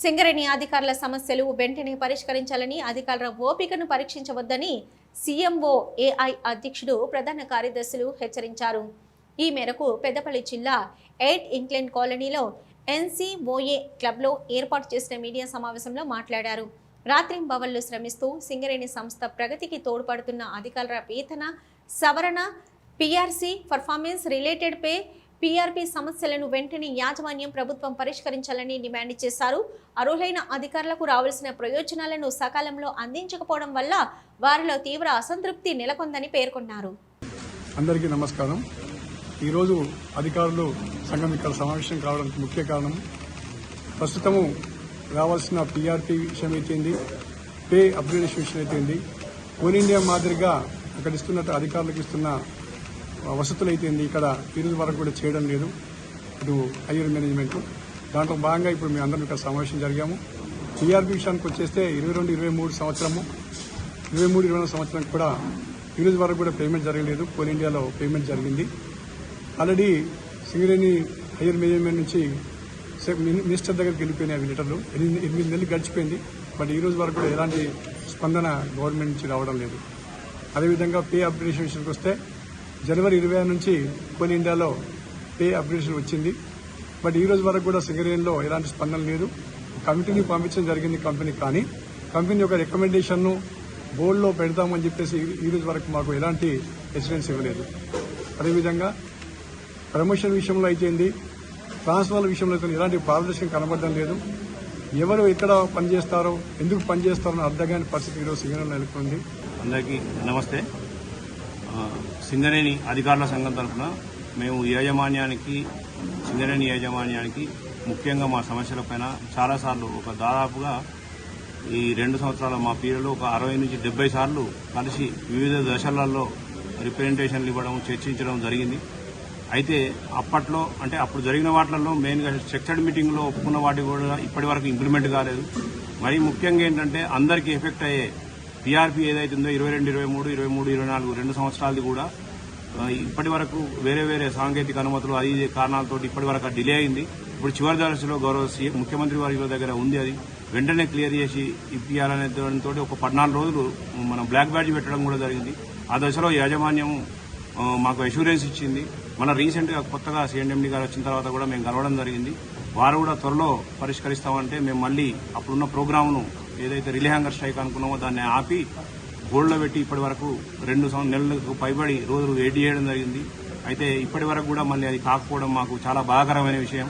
సింగరేణి అధికారుల సమస్యలు వెంటనే పరిష్కరించాలని, అధికారుల ఓపికను పరీక్షించవద్దని సీఎంఓ ఏఐ అధ్యక్షుడు ప్రధాన కార్యదర్శులు హెచ్చరించారు. ఈ మేరకు పెద్దపల్లి జిల్లా 8 ఇంగ్లాండ్ కాలనీలో ఎన్సీఓఏ క్లబ్లో ఏర్పాటు చేసిన మీడియా సమావేశంలో మాట్లాడారు. రాత్రింబవళ్లు శ్రమిస్తూ సింగరేణి సంస్థ ప్రగతికి తోడ్పడుతున్న అధికారుల వేతన సవరణ, PRC, performance related pay, PRP సమస్యలను వెంటనే యాజమాన్యం ప్రభుత్వం పరిష్కరించాలని డిమాండ్ చేశారు. అర్హులైన అధికారులకు రావాల్సిన ప్రయోజనాలను సకాలంలో అందించకపోవడం వల్ల వారిలో తీవ్ర అసంతృప్తి నెలకొందని పేర్కొన్నారు. అందరికీ నమస్కారం. ఈరోజు అధికారులు సంఘం ఇక్కడ సమావేశం కావడానికి ముఖ్య కారణం ప్రస్తుతము రావాల్సిన పీఆర్పీ విషయం అయితేంది, పే అప్గ్రేడేషన్ విషయం అయితేంది, కోల్ ఇండియా మాదిరిగా అక్కడ ఇస్తున్నట్టు అధికారులకు ఇస్తున్న వసతులు అయితేంది ఇక్కడ ఈరోజు వరకు కూడా చేయడం లేదు. ఇటు హైయర్ మేనేజ్మెంట్ దాంట్లో భాగంగా ఇప్పుడు మేము అందరం ఇక్కడ సమావేశం జరిగాము. పీఆర్పీ విషయానికి వచ్చేస్తే 22-23 సంవత్సరము 23-24 సంవత్సరానికి కూడా ఈరోజు వరకు కూడా పేమెంట్ జరగలేదు. కోల్ ఇండియాలో పేమెంట్ జరిగింది. ఆల్రెడీ సింగరేణి హైయర్ మేనేజ్మెంట్ నుంచి మినిస్టర్ దగ్గరికి వెళ్ళిపోయినాయి లెటర్లు. 8 నెలలు గడిచిపోయింది. బట్ ఈ రోజు వరకు కూడా ఎలాంటి స్పందన గవర్నమెంట్ నుంచి రావడం లేదు. అదేవిధంగా పే అప్గ్రేడేషన్ విషయానికి వస్తే జనవరి 26 నుంచి కోల్ ఇండియాలో పే అప్గ్రేడేషన్ వచ్చింది. బట్ ఈ రోజు వరకు కూడా సింగరేణిలో ఎలాంటి స్పందన లేదు. కమిటీని పంపించడం జరిగింది కంపెనీ, కానీ కంపెనీ యొక్క రికమెండేషన్ను బోర్డులో పెడతామని చెప్పేసి ఈ రోజు వరకు మాకు ఎలాంటి ఎసిడెన్స్ ఇవ్వలేదు. అదేవిధంగా ప్రమోషన్ విషయంలో అయితేంది, ట్రాన్స్ఫర్ల విషయంలో అయితే ఎలాంటి పారదర్శకం కనబడడం లేదు. ఎవరు ఎక్కడ పనిచేస్తారో, ఎందుకు పనిచేస్తారో అర్థం కాని పరిస్థితి ఈరోజు సింగరేణిలో నెలకొంది. అందరికీ నమస్తే. సింగరేణి అధికారుల సంఘం తరఫున మేము సింగరేణి యాజమాన్యానికి ముఖ్యంగా మా సమస్యలపైన చాలాసార్లు దాదాపుగా ఈ 2 సంవత్సరాల మా పీరియడ్లో 60 నుంచి 70 సార్లు కలిసి వివిధ దశలలో రిప్రజెంటేషన్లు ఇవ్వడం, చర్చించడం జరిగింది. అయితే అప్పుడు జరిగిన వాటిల్లో మెయిన్గా స్ట్రక్చర్డ్ మీటింగ్లో ఒప్పుకున్న వాటి కూడా ఇప్పటి వరకు ఇంప్లిమెంట్ కాలేదు. మరీ ముఖ్యంగా ఏంటంటే అందరికీ ఎఫెక్ట్ అయ్యే పీఆర్పీ ఏదైతుందో 22, 23, 24 2 సంవత్సరాలది కూడా ఇప్పటి వరకు వేరే వేరే సాంకేతిక అనుమతులు అది కారణాలతో ఇప్పటి వరకు డిలే అయింది. ఇప్పుడు చివరి దశలో గౌరవ ముఖ్యమంత్రి వారి దగ్గర ఉంది. అది వెంటనే క్లియర్ చేసి ఇప్పియాలనే దానితో ఒక 14 రోజులు మనం బ్లాక్ బ్యాడ్జ్ పెట్టడం కూడా జరిగింది. ఆ దశలో యాజమాన్యం మాకు అష్యూరెన్స్ ఇచ్చింది. మన రీసెంట్గా కొత్తగా సీఎండీ గారు వచ్చిన తర్వాత కూడా మేము కలవడం జరిగింది. వారు కూడా త్వరలో పరిష్కరిస్తామంటే మేము మళ్ళీ అప్పుడున్న ప్రోగ్రామ్ను ఏదైతే రిలే హ్యాంగర్ స్ట్రైక్ అనుకున్నామో దాన్ని ఆపి గోల్డ్లో పెట్టి ఇప్పటి వరకు 2 నెలలకు పైబడి రోజులు వెయిట్ చేయడం జరిగింది. అయితే ఇప్పటి వరకు కూడా మళ్ళీ అది కాకపోవడం మాకు చాలా బాధాకరమైన విషయం.